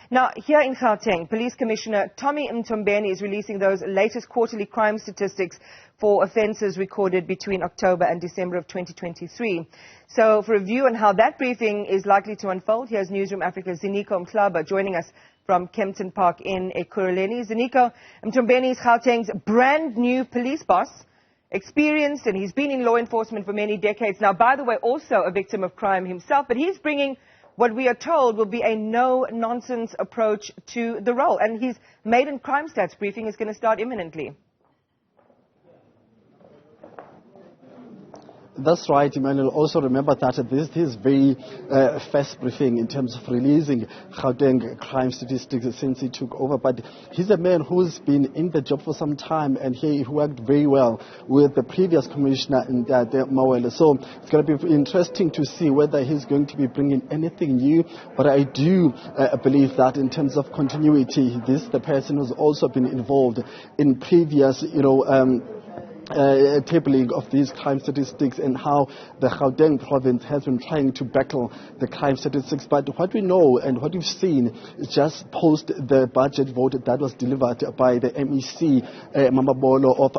Now, here in Gauteng, Police Commissioner Mthombeni is releasing those latest quarterly crime statistics for offences recorded between October and December of 2023. So, for a view on how that briefing is likely to unfold, here's Newzroom Afrika's Ziniko Mhlaba joining us from Kempton Park in Ekurhuleni. Ziniko, Mthombeni is Gauteng's brand new police boss, experienced, and he's been in law enforcement for many decades now. By the way, also a victim of crime himself, but he's bringing what we are told will be a no-nonsense approach to the role. And his maiden crime stats briefing is going to start imminently. That's right, Emmanuel. Also remember that this is very first briefing in terms of releasing Gauteng crime statistics since he took over. But he's a man who's been in the job for some time, and he worked very well with the previous commissioner in Mawele. So it's going to be interesting to see whether he's going to be bringing anything new. But I do believe that in terms of continuity, this is the person who's also been involved in previous, tabling of these crime statistics and how the Gauteng province has been trying to battle the crime statistics. But what we know and what we've seen is just post the budget vote that was delivered by the MEC, Mamabolo of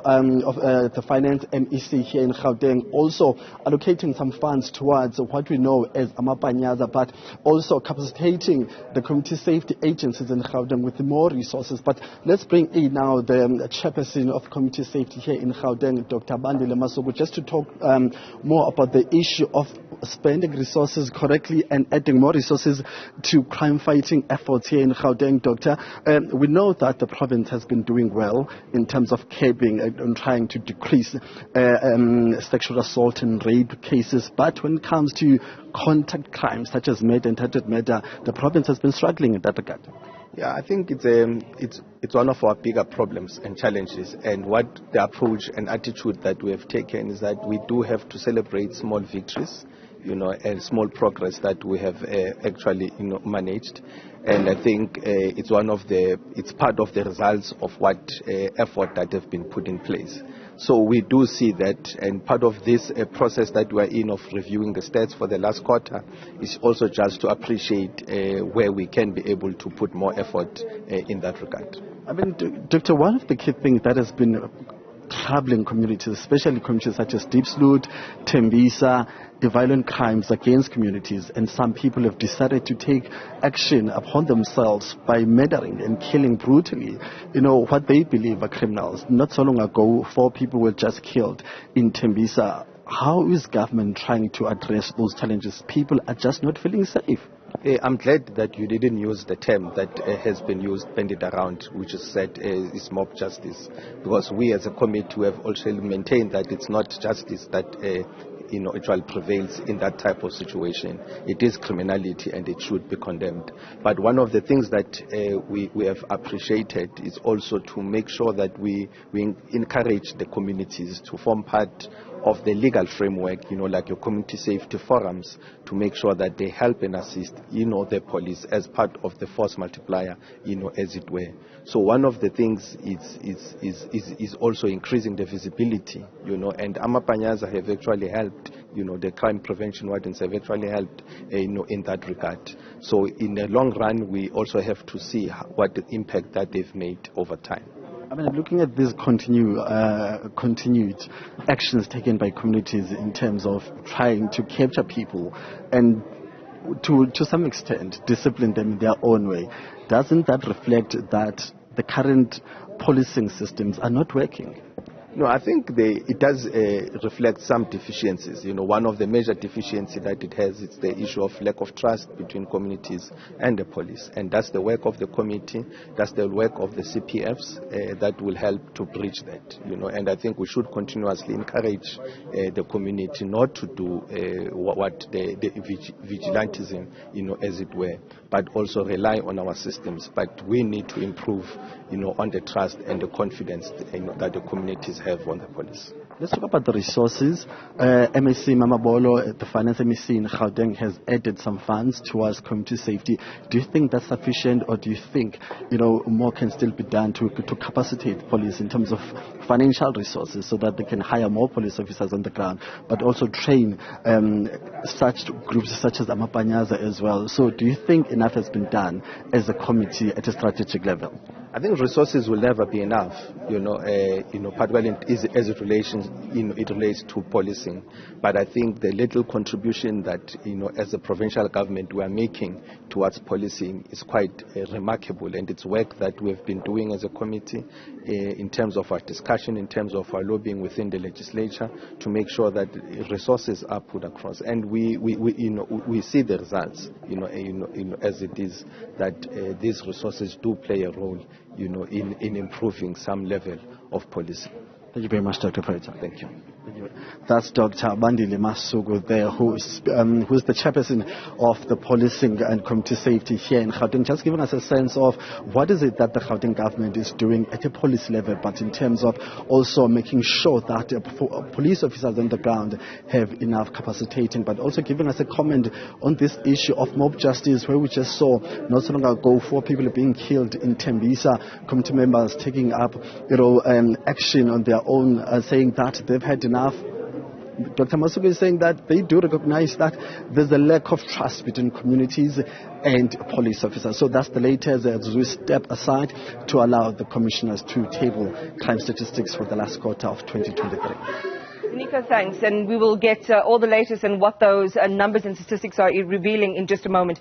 the Finance MEC here in Gauteng, also allocating some funds towards what we know as Amapanyaza, but also capacitating the community safety agencies in Gauteng with more resources. But let's bring in now the chairperson of community safety here in Gauteng, Dr. Bandile Masuku, just to talk more about the issue of spending resources correctly and adding more resources to crime-fighting efforts here in Gauteng, Doctor. We know that the province has been doing well in terms of curbing and trying to decrease sexual assault and rape cases, but when it comes to contact crimes such as murder and attempted murder, the province has been struggling in that regard. Yeah, I think it's one of our bigger problems and challenges, and what the approach and attitude that we have taken is that we do have to celebrate small victories, and small progress that we have actually managed. And I think it's part of the results of what effort that have been put in place. So we do see that, and part of this process that we are in of reviewing the stats for the last quarter is also just to appreciate where we can be able to put more effort in that regard. I mean, Doctor, one of the key things that has been troubling communities, especially communities such as Diepsloot, Tembisa, the violent crimes against communities, and some people have decided to take action upon themselves by murdering and killing brutally, what they believe are criminals. Not so long ago, 4 people were just killed in Tembisa. How is government trying to address those challenges? People are just not feeling safe. I'm glad that you didn't use the term that has been bandied around, which is said is mob justice, because we as a committee have also maintained that it's not justice that actually prevails in that type of situation. It is criminality and it should be condemned. But one of the things that we have appreciated is also to make sure that we encourage the communities to form part of the legal framework, like your community safety forums, to make sure that they help and assist, the police as part of the force multiplier, as it were. So one of the things is also increasing the visibility, and Amapanyaza have actually helped, the crime prevention wardens have actually helped, in that regard. So in the long run, we also have to see what the impact that they've made over time. I mean, looking at these continued actions taken by communities in terms of trying to capture people and to some extent discipline them in their own way, doesn't that reflect that the current policing systems are not working? No, I think it does reflect some deficiencies. One of the major deficiencies that it has is the issue of lack of trust between communities and the police. And that's the work of the committee, that's the work of the CPFs that will help to bridge that. And I think we should continuously encourage the community not to do what the vigilantism, as it were, but also rely on our systems. But we need to improve, on the trust and the confidence that the communities have on the police. Let's talk about the resources. MSC Mamabolo, the finance MSC in Gauteng, has added some funds towards community safety. Do you think that's sufficient, or do you think more can still be done to capacitate police in terms of financial resources so that they can hire more police officers on the ground, but also train such groups such as Amapanyaza as well? So do you think enough has been done as a committee at a strategic level? I think resources will never be enough, particularly as it relates to policing. But I think the little contribution that, as a provincial government we are making towards policing is quite remarkable, and it's work that we have been doing as a committee in terms of our discussion, in terms of our lobbying within the legislature to make sure that resources are put across, and we see the results, as it is that these resources do play a role, in improving some level of policing. Thank you very much, Dr. Pretor. Thank you. That's Dr. Bandile Masuku there, who's the chairperson of the policing and community safety here in Gauteng, just giving us a sense of what is it that the Gauteng government is doing at a police level, but in terms of also making sure that police officers on the ground have enough capacitating, but also giving us a comment on this issue of mob justice, where we just saw not so long ago 4 people being killed in Tembisa, committee members taking up action on their own, saying that they've had enough. Dr. Masuku is saying that they do recognize that there's a lack of trust between communities and police officers. So that's the latest as we step aside to allow the commissioners to table crime statistics for the last quarter of 2023. Ziniko, thanks. And we will get all the latest and what those numbers and statistics are revealing in just a moment.